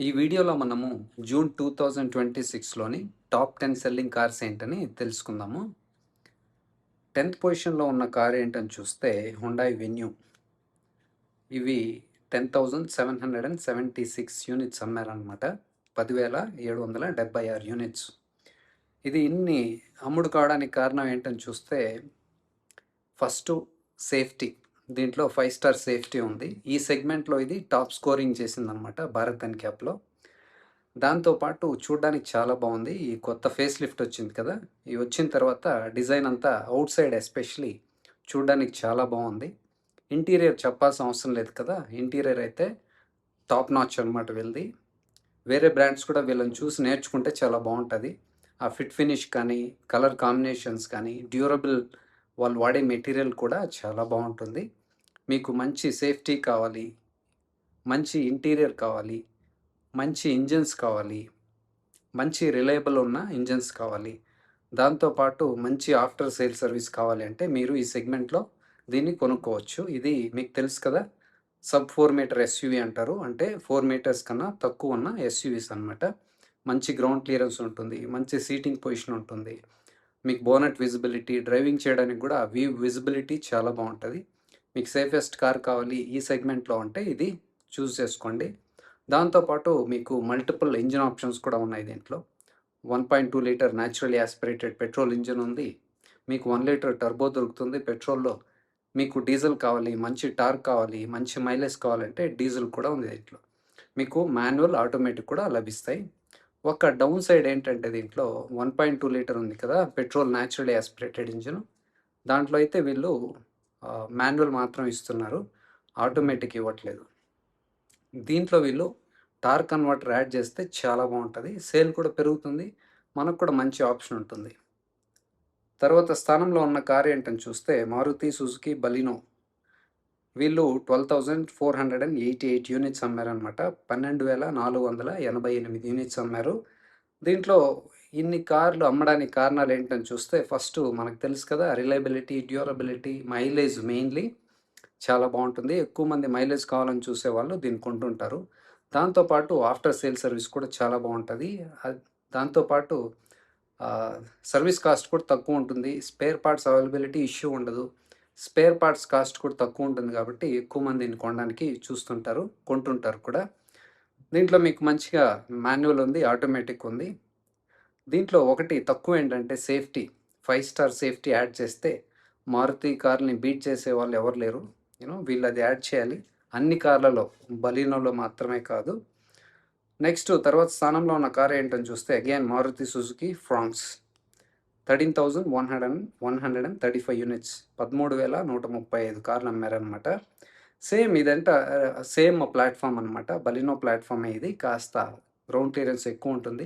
ఈ వీడియోలో మనము జూన్ 2026లోని టాప్ 10 సెల్లింగ్ కార్స్ ఏంటని తెలుసుకుందాము. 10థ్ పొజిషన్‌లో ఉన్న కార్ ఏంటని చూస్తే హుండాయ్ వెన్యూ. ఇవి 10,776 యూనిట్స్ అమ్మారనమాట. 10,776 యూనిట్స్. ఇది ఇన్ని అమ్ముడు కావడానికి కారణం ఏంటని చూస్తే ఫస్టు సేఫ్టీ. దీంట్లో 5 స్టార్ సేఫ్టీ ఉంది. ఈ సెగ్మెంట్‌లో ఇది టాప్ స్కోరింగ్ చేసిందనమాట భారత్ ఎన్‌క్యాప్‌లో. దాంతో పాటు చూడ్డానికి చాలా బావుంది. ఈ కొత్త ఫేస్ లిఫ్ట్ వచ్చింది కదా! ఈ వచ్చిన తర్వాత డిజైన్ అంతా ఔట్ సైడ్ ఎస్పెషల్లీ చూడ్డానికి చాలా బావుంది. ఇంటీరియర్ చెప్పాల్సిన అవసరం లేదు కదా! ఇంటీరియర్ అయితే టాప్ నాచ్ అనమాట వీళ్ళది. వేరే బ్రాండ్స్ కూడా వీళ్ళని చూసి నేర్చుకుంటే చాలా బావుంటది. ఆ ఫిట్ ఫినిష్ కానీ, కలర్ కాంబినేషన్స్ కానీ, డ్యూరబుల్ వాళ్ళు వాడే మెటీరియల్ కూడా చాలా బావుంటుంది. మీకు మంచి సేఫ్టీ కావాలి, మంచి ఇంటీరియర్ కావాలి, మంచి ఇంజిన్స్ కావాలి, మంచి రిలయబుల్ ఉన్న ఇంజిన్స్ కావాలి. దాంతో పాటు మంచి ఆఫ్టర్ సేల్ సర్వీస్ కావాలి అంటే మీరు ఈ సెగ్మెంట్‌లో దీన్ని కొనుక్కోవచ్చు. ఇది మీకు తెలుసు కదా! సబ్ 4 మీటర్ ఎస్యూవీ అంటారు. అంటే 4 మీటర్స్ కన్నా తక్కువ ఉన్న ఎస్యూవీస్ అనమాట. మంచి గ్రౌండ్ క్లియరెన్స్ ఉంటుంది. మంచి సీటింగ్ పొజిషన్ ఉంటుంది. మీకు బోనెట్ విజిబిలిటీ, డ్రైవింగ్ చేయడానికి కూడా విజిబిలిటీ చాలా బావుంటది. మీకు సేఫెస్ట్ కార్ కావాలి ఈ సెగ్మెంట్‌లో అంటే ఇది చూజ్ చేసుకోండి. దాంతో పాటు మీకు మల్టిపుల్ ఇంజిన్ ఆప్షన్స్ కూడా ఉన్నాయి దీంట్లో. 1.2 litre naturally aspirated petrol engine ఉంది. మీకు 1 లీటర్ టర్బో దొరుకుతుంది పెట్రోల్‌లో. మీకు డీజిల్ కావాలి, మంచి టార్క్ కావాలి, మంచి మైలేజ్ కావాలంటే డీజిల్ కూడా ఉంది దీంట్లో. మీకు మాన్యువల్, ఆటోమేటిక్ కూడా లభిస్తాయి. ఒక డౌన్ సైడ్ ఏంటంటే దీంట్లో 1.2 లీటర్ ఉంది కదా! Petrol naturally aspirated engine. దాంట్లో అయితే వీళ్ళు మాన్యువల్ మాత్రం ఇస్తున్నారు. ఆటోమేటిక్ ఇవ్వట్లేదు. దీంట్లో వీళ్ళు టార్క్ కన్వర్టర్ యాడ్ చేస్తే చాలా బావుంటది. సేల్ కూడా పెరుగుతుంది. మనకు కూడా మంచి ఆప్షన్ ఉంటుంది. తర్వాత స్థానంలో ఉన్న కార్ ఏంటని చూస్తే మారుతి సుజుకి బలినో. వీళ్ళు 12,488 యూనిట్స్ అమ్మారనమాట. 12,488 యూనిట్స్ అమ్మారు. దీంట్లో ఇన్ని కార్లు అమ్మడానికి కారణాలు ఏంటని చూస్తే ఫస్టు మనకు తెలుసు కదా! రిలయబిలిటీ, డ్యూరబిలిటీ, మైలేజ్ మెయిన్‌లీ చాలా బావుంటుంది. ఎక్కువ మంది మైలేజ్ కావాలని చూసేవాళ్ళు దీన్ని కొంటుంటారు. దాంతో పాటు ఆఫ్టర్ సేల్ సర్వీస్ కూడా చాలా బావుంటది. దాంతో పాటు సర్వీస్ కాస్ట్ కూడా తక్కువుంటుంది. స్పేర్ పార్ట్స్ అవైలబిలిటీ ఇష్యూ ఉండదు. స్పేర్ పార్ట్స్ కాస్ట్ కూడా తక్కువుంటుంది కాబట్టి ఎక్కువ మంది దీన్ని కొనడానికి చూస్తుంటారు. కొంటుంటారు కూడా. దీంట్లో మీకు మంచిగా మాన్యువల్ ఉంది. ఆటోమేటిక్ ఉంది. దీంట్లో ఒకటి తక్కువేంటంటే సేఫ్టీ. 5 స్టార్ సేఫ్టీ యాడ్ చేస్తే మారుతి కార్‌ని బీట్ చేసేవాళ్ళు ఎవరు లేరు. వీళ్ళది యాడ్ చేయాలి. అన్ని కార్లలో బలినోలో మాత్రమే కాదు. నెక్స్ట్ తర్వాత స్థానంలో ఉన్న కార్ ఏంటని చూస్తే again Maruti Suzuki Fronx. 13,135 units. 13,135 కార్లు అమ్మారనమాట. సేమ్ ఇదంతా సేమ్ ప్లాట్‌ఫార్మ్ అనమాట. బలినో ప్లాట్‌ఫార్మే ఇది. కాస్త గ్రౌండ్ క్లియరెన్స్ ఎక్కువుంటుంది.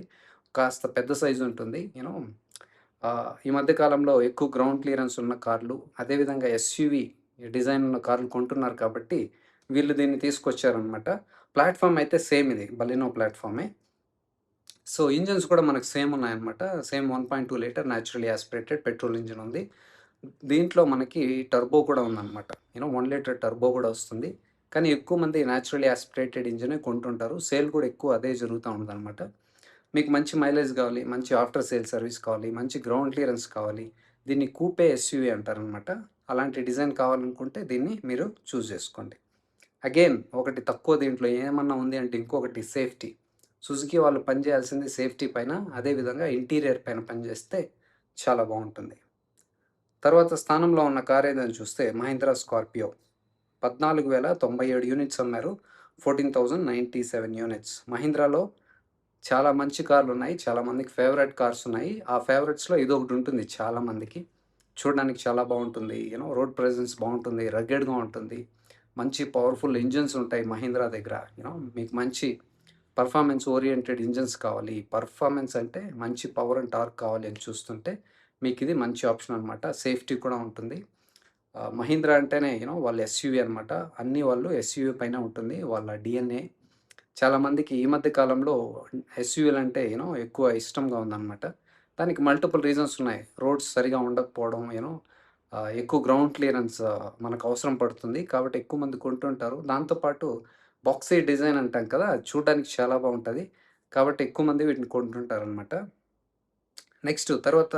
కాస్త పెద్ద సైజ్ ఉంటుంది. ఈ మధ్య కాలంలో ఎక్కువ గ్రౌండ్ క్లియరెన్స్ ఉన్న కార్లు, అదేవిధంగా ఎస్యూవీ డిజైన్ ఉన్న కార్లు కొంటున్నారు కాబట్టి వీళ్ళు దీన్ని తీసుకొచ్చారనమాట. ప్లాట్‌ఫార్మ్ అయితే సేమ్ ఇది. బలినో ప్లాట్‌ఫార్మే. సో, ఇంజిన్స్ కూడా మనకు సేమ్ ఉన్నాయన్నమాట. Same 1.2 litre naturally aspirated petrol engine ఉంది. దీంట్లో మనకి టర్బో కూడా ఉందన్నమాట. 1 లీటర్ టర్బో కూడా వస్తుంది. కానీ ఎక్కువ మంది న్యాచురల్లీ యాస్పిరేటెడ్ ఇంజినే కొంటుంటారు. సేల్ కూడా ఎక్కువ అదే జరుగుతా ఉందన్నమాట. మీకు మంచి మైలేజ్ కావాలి, మంచి ఆఫ్టర్ సేల్ సర్వీస్ కావాలి, మంచి గ్రౌండ్ క్లియరెన్స్ కావాలి. దీన్ని కూపే ఎస్యూవీ అంటారనమాట. అలాంటి డిజైన్ కావాలనుకుంటే దీన్ని మీరు చూజ్ చేసుకోండి. అగైన్ ఒకటి తక్కువ దీంట్లో ఏమన్నా ఉంది అంటే ఇంకొకటి సేఫ్టీ. సుజుకి వాళ్ళు పనిచేయాల్సింది సేఫ్టీ పైన, అదేవిధంగా ఇంటీరియర్ పైన పనిచేస్తే చాలా బావుంటుంది. తర్వాత స్థానంలో ఉన్న కార్ ఏదని చూస్తే మహీంద్రా స్కార్పియో. 14,097 యూనిట్స్ అమ్మారు. 14,097 యూనిట్స్. మహీంద్రాలో చాలా మంచి కార్లున్నాయి. చాలా మందికి ఫేవరెట్ కార్స్ ఉన్నాయి. ఆ ఫేవరెట్స్‌లో ఇదొకటి ఉంటుంది చాలా మందికి. చూడడానికి చాలా బావుంటుంది. రోడ్ ప్రెజెన్స్ బావుంటుంది. రగ్గెడ్‌గా ఉంటుంది. మంచి పవర్‌ఫుల్ ఇంజిన్స్ ఉంటాయి మహీంద్రా దగ్గర. మీకు మంచి పర్ఫార్మెన్స్ ఓరియెంటెడ్ ఇంజిన్స్ కావాలి. పర్ఫార్మెన్స్ అంటే మంచి పవర్ అండ్ టార్క్ కావాలి అని చూస్తుంటే మీకిది మంచి ఆప్షన్ అనమాట. సేఫ్టీ కూడా ఉంటుంది. మహీంద్రా అంటేనే వాళ్ళు ఎస్యూవీ అనమాట. అన్నీ వాళ్ళు ఎస్యూవీ పైనే ఉంటుంది వాళ్ళ డీఎన్ఏ. చాలామందికి ఈ మధ్య కాలంలో ఎస్యూవీలంటే ఎక్కువ ఇష్టంగా ఉందనమాట. దానికి మల్టిపుల్ రీజన్స్ ఉన్నాయి. రోడ్స్ సరిగా ఉండకపోవడం, ఎక్కువ గ్రౌండ్ క్లియరెన్స్ మనకు అవసరం పడుతుంది. కాబట్టి ఎక్కువ మంది కొంటుంటారు. దాంతో పాటు బాక్సీ డిజైన్ అంటాం కదా! అది చూడ్డానికి చాలా బావుంటది. కాబట్టి ఎక్కువ మంది వీటిని కొంటుంటారనమాట. నెక్స్ట్ తర్వాత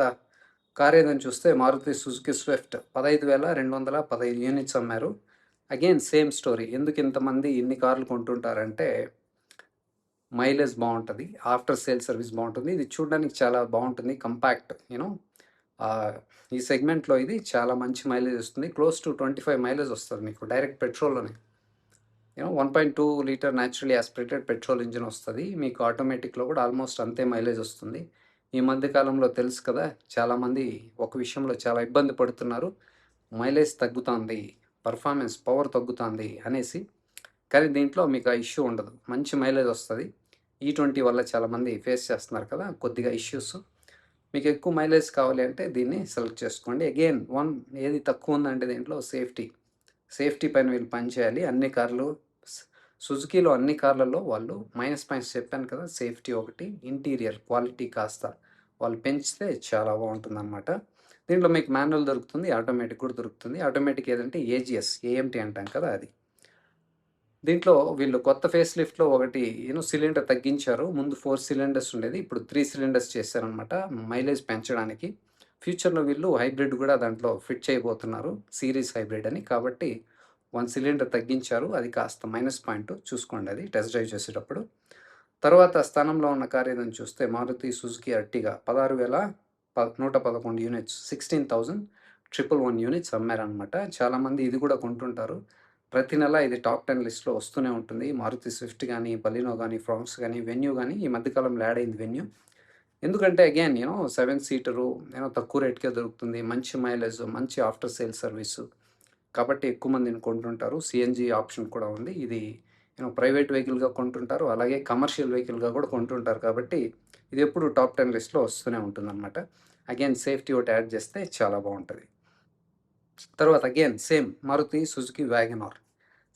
కార్ ఏదని చూస్తే మారుతి సుజుకి స్విఫ్ట్ 15,215 యూనిట్స్ అమ్మారు. Again same story. ఎందుకు ఇంతమంది ఇన్ని కార్లు కొంటుంటారంటే మైలేజ్ బావుంటది. ఆఫ్టర్ సేల్ సర్విస్ బావుంటుంది. ఇది చూడడానికి చాలా బావుంటుంది. కంపాక్ట్ ఈ సెగ్మెంట్‌లో ఇది చాలా మంచి మైలేజ్ ఇస్తుంది. క్లోజ్ టు 25 మైలేజ్ వస్తది మీకు డైరెక్ట్ పెట్రోల్‌లోనే. 1.2 litre naturally aspirated petrol engine వస్తది. మీకు ఆటోమేటిక్‌లో కూడా ఆల్మోస్ట్ అంతే మైలేజ్ వస్తుంది. ఈ మధ్య కాలంలో తెలుసు కదా! చాలామంది ఒక విషయంలో చాలా ఇబ్బంది పడుతున్నారు. మైలేజ్ తగ్గుతాంది, పర్ఫార్మెన్స్ పవర్ తగ్గుతాంది అనేసి. కానీ దీంట్లో మీకు ఆ ఇష్యూ ఉండదు. మంచి మైలేజ్ వస్తది. ఈ20 వల్ల చాలామంది ఫేస్ చేస్తున్నారు కదా! కొద్దిగా ఇష్యూస్. మీకు ఎక్కువ మైలేజ్ కావాలి అంటే దీన్ని సెలెక్ట్ చేసుకోండి. అగైన్ ఏది తక్కువ ఉందంటే దీంట్లో సేఫ్టీ. సేఫ్టీ పైన వీళ్ళు పని చేయాలి. అన్ని కార్లు సుజుకీలో అన్ని కార్లలో వాళ్ళు మైనస్ పాయింట్స్ చెప్పాను కదా! సేఫ్టీ ఒకటి, ఇంటీరియర్ క్వాలిటీ కాస్త వాళ్ళు పెంచితే చాలా బావుంటుందనమాట. దీంట్లో మీకు మాన్యువల్ దొరుకుతుంది. ఆటోమేటిక్ కూడా దొరుకుతుంది. ఆటోమేటిక్ ఏదంటే ఏజీఎస్, ఏఎంటీ అంటాం కదా! అది. దీంట్లో వీళ్ళు కొత్త ఫేస్ లిఫ్ట్‌లో ఒకటి సిలిండర్ తగ్గించారు. ముందు 4 సిలిండర్స్ ఉండేది. ఇప్పుడు 3 సిలిండర్స్ చేశారనమాట. మైలేజ్ పెంచడానికి. ఫ్యూచర్‌లో వీళ్ళు హైబ్రిడ్ గూడా దాంట్లో ఫిట్ చేయబోతున్నారు. సీరీస్ హైబ్రిడ్ అని. కాబట్టి 1 సిలిండర్ తగ్గించారు. అది కాస్త మైనస్ పాయింట్ చూసుకోండి అది టెస్ట్ డ్రైవ్ చేసేటప్పుడు. తర్వాత స్థానంలో ఉన్న కార్ ఏదని చూస్తే Maruti Suzuki Ertiga 16,111 units 16,111 units అమ్మారనమాట. చాలామంది ఇది కూడా కొంటుంటారు. ప్రతి నెల ఇది టాప్ 10 లిస్ట్‌లో వస్తూనే ఉంటుంది. మారుతి స్విఫ్ట్ గానీ, బలినో గానీ, ఫ్రాన్స్ గానీ, వెన్యూ గానీ ఈ మధ్య కాలంలో యాడ్ అయింది వెన్యూ. ఎందుకంటే అగైన్ 7 సీటరు తక్కువ రేట్‌కే దొరుకుతుంది. మంచి మైలేజ్, మంచి ఆఫ్టర్ సేల్ సర్వీసు. కాబట్టి ఎక్కువ మందిని కొంటుంటారు. సీఎన్‌జీ ఆప్షన్ కూడా ఉంది. ఇది ప్రైవేట్ వెహికల్‌గా కొంటుంటారు. అలాగే కమర్షియల్ వెహికల్‌గా కూడా కొంటుంటారు. కాబట్టి ఇది ఎప్పుడు టాప్ 10 లిస్ట్‌లో వస్తూనే ఉంటుందనమాట. అగైన్ సేఫ్టీ ఒకటి యాడ్ చేస్తే చాలా బావుంటది. తర్వాత again same Maruti Suzuki WagonR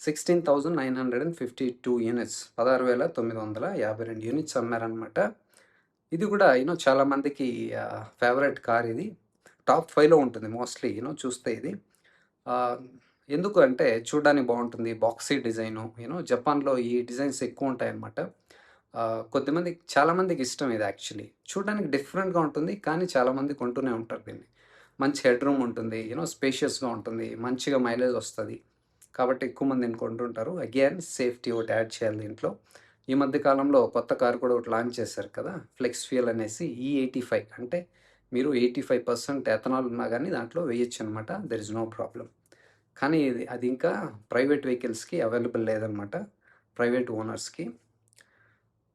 16,952 units 16,952 units అమ్మారనమాట. ఇది కూడా చాలా మందికి ఫేవరెట్ కార్ ఇది. టాప్ 5లో ఉంటుంది మోస్ట్‌లీ చూస్తే ఇది. ఆహ్, ఎందుకు అంటే చూడ్డానికి బావుంటుంది. బాక్సీ డిజైను జపాన్‌లో ఈ డిజైన్స్ ఎక్కువుంటాయన్నమాట. చాలామందికి ఇష్టం ఇది యాక్చువల్లీ. చూడ్డానికి డిఫరెంట్‌గా ఉంటుంది. కానీ చాలామంది కొంటూనే ఉంటారు దీన్ని. మంచి హెడ్ రూమ్ ఉంటుంది. స్పేషియస్‌గా ఉంటుంది. మంచిగా మైలేజ్ వస్తది. కాబట్టి ఎక్కువ మంది దీన్ని కొంటుంటారు. అగైన్ సేఫ్టీ ఒకటి యాడ్ చేయాలి దీంట్లో. ఈ మధ్య కాలంలో కొత్త కార్ కూడా ఒకటి లాంచ్ చేశారు కదా! ఫ్లెక్స్ ఫ్యూయల్ అనేసి E85 అంటే మీరు 85% ఎథనాల్ ఉన్నా గానీ దాంట్లో వేయొచ్చనమాట. There is no problem. కానీ అది ఇంకా ప్రైవేట్ వెహికల్స్‌కి అవైలబుల్ లేదనమాట. ప్రైవేట్ ఓనర్స్‌కి.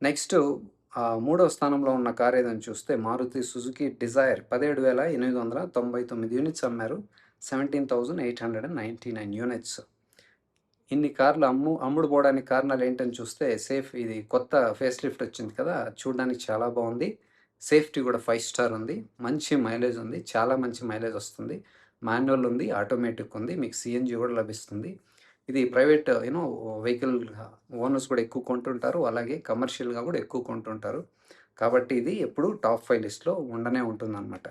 నెక్స్టు మూడో స్థానంలో ఉన్న కార్ ఏదని చూస్తే మారుతి సుజుకి డిజైర్ 17,899 యూనిట్స్ అమ్మారు. 17,899 యూనిట్స్. ఇన్ని కార్లు అమ్ముడు పోవడానికి కారణాలు ఏంటని చూస్తే ఇది కొత్త ఫేస్ లిఫ్ట్ వచ్చింది కదా! చూడడానికి చాలా బావుంది. సేఫ్టీ కూడా 5 స్టార్ ఉంది. మంచి మైలేజ్ ఉంది. చాలా మంచి మైలేజ్ వస్తుంది. మాన్యువల్ ఉంది. ఆటోమేటిక్ ఉంది. మీకు సీఎన్‌జీ కూడా లభిస్తుంది. ఇది ప్రైవేట్ వెహికల్ ఓనర్స్ కూడా ఎక్కువ కొంటుంటారు. అలాగే కమర్షియల్‌గా కూడా ఎక్కువ కొంటుంటారు. కాబట్టి ఇది ఎప్పుడు టాప్ 5 లిస్ట్‌లో ఉండనే ఉంటుందనమాట.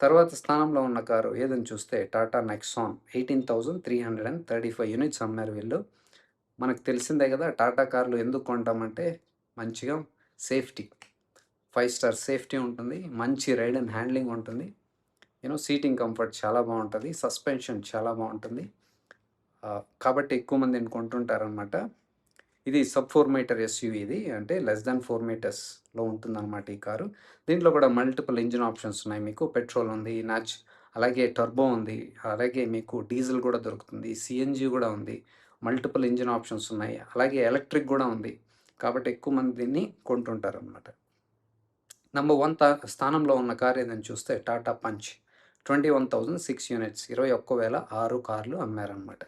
తర్వాత స్థానంలో ఉన్న కారు ఏదని చూస్తే టాటా నెక్సాన్ 18,335 యూనిట్స్ అమ్మారు వీళ్ళు. మనకు తెలిసిందే కదా! టాటా కార్లు ఎందుకు కొంటామంటే మంచిగా సేఫ్టీ. 5 స్టార్ సేఫ్టీ ఉంటుంది. మంచి రైడ్ అండ్ హ్యాండ్లింగ్ ఉంటుంది. సీటింగ్ కంఫర్ట్ చాలా బావుంటది. సస్పెన్షన్ చాలా బావుంటుంది. కాబట్టి ఎక్కువ మంది దీన్ని కొంటుంటారనమాట. ఇది సబ్ 4 మీటర్ ఎస్యూవీ ఇది. అంటే లెస్ థాన్ 4 మీటర్స్‌లో ఉంటుందనమాట ఈ కారు. దీంట్లో కూడా మల్టిపుల్ ఇంజిన్ ఆప్షన్స్ ఉన్నాయి మీకు. పెట్రోల్ ఉంది, అలాగే టర్బో ఉంది. అలాగే మీకు డీజిల్ కూడా దొరుకుతుంది. సీఎన్‌జీ కూడా ఉంది. మల్టిపుల్ ఇంజిన్ ఆప్షన్స్ ఉన్నాయి. అలాగే ఎలక్ట్రిక్ కూడా ఉంది. కాబట్టి ఎక్కువ మంది దీన్ని కొంటుంటారనమాట. నంబర్ 1 స్థానంలో ఉన్న కార్ ఏదని చూస్తే టాటా పంచ్ 21,006 యూనిట్స్ 21,006 కార్లు అమ్మారనమాట.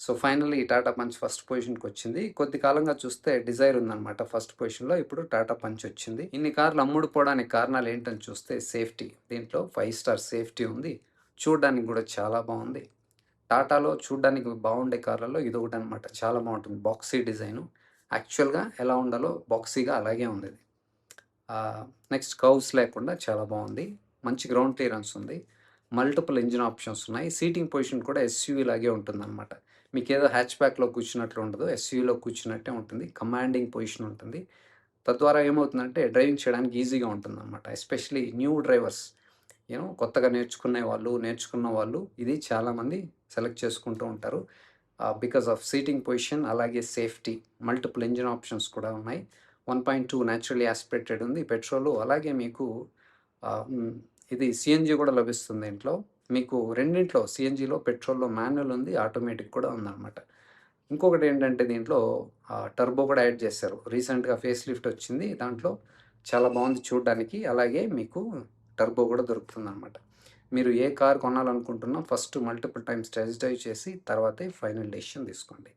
So, finally Tata Punch first పొజిషన్‌కొచ్చింది. కొద్ది కాలంగా చూస్తే డిజైర్ ఉందనమాట ఫస్ట్ పొజిషన్‌లో. ఇప్పుడు టాటా పంచ్ వచ్చింది. ఇన్ని కార్లు అమ్ముడుపోవడానికి కారణాలు ఏంటని చూస్తే సేఫ్టీ. దీంట్లో 5 స్టార్ సేఫ్టీ ఉంది. చూడడానికి కూడా చాలా బావుంది. టాటాలో చూడ్డానికి బావుండే కార్లలో ఇదొకటనమాట. చాలా బావుంటుంది. Boxy design. యాక్చువల్‌గా ఎలా ఉండాలో బాక్సీగా అలాగే ఉందిది. నెక్స్ట్ కర్వ్స్ లేకుండా చాలా బావుంది. మంచి గ్రౌండ్ క్లియరెన్స్ ఉంది. మల్టిపుల్ ఇంజిన్ ఆప్షన్స్ ఉన్నాయి. సీటింగ్ పొజిషన్ కూడా ఎస్యూవీ లాగే ఉంటుందనమాట. మీకేదో హ్యాచ్‌బ్యాక్‌లో కూర్చున్నట్లు ఉండదు. ఎస్యూవీలో కూర్చున్నట్టే ఉంటుంది. కమాండింగ్ పొజిషన్ ఉంటుంది. తద్వారా ఏమవుతుందంటే డ్రైవింగ్ చేయడానికి ఈజీగా ఉంటుందనమాట. ఎస్పెషల్లీ న్యూ డ్రైవర్స్ కొత్తగా నేర్చుకున్న వాళ్ళు ఇది చాలామంది సెలెక్ట్ చేసుకుంటూ ఉంటారు. బికాస్ ఆఫ్ సీటింగ్ పొజిషన్ అలాగే సేఫ్టీ. మల్టిపుల్ ఇంజిన్ ఆప్షన్స్ కూడా ఉన్నాయి. 1.2 నేచురల్లీ యాస్పిరేటెడ్ ఉంది పెట్రోలు. అలాగే మీకు ఆహ్, హ్మ్. ఇది సీఎన్‌జీ కూడా లభిస్తుంది దీంట్లో. మీకు రెండిట్లో సీఎన్‌జీలో, పెట్రోల్‌లో మాన్యువల్ ఉంది. ఆటోమేటిక్ కూడా ఉందనమాట. ఇంకొకటేంటంటే దీంట్లో టర్బో కూడా యాడ్ చేశారు. రీసెంట్‌గా ఫేస్ లిఫ్ట్ వచ్చింది. దాంట్లో చాలా బావుంది చూడ్డానికి. అలాగే మీకు టర్బో కూడా దొరుకుతుందనమాట. మీరు ఏ కార్ కొనాలనుకుంటున్నా first multiple times test drive చేసి తర్వాతే ఫైనల్ డెసిషన్ తీసుకోండి.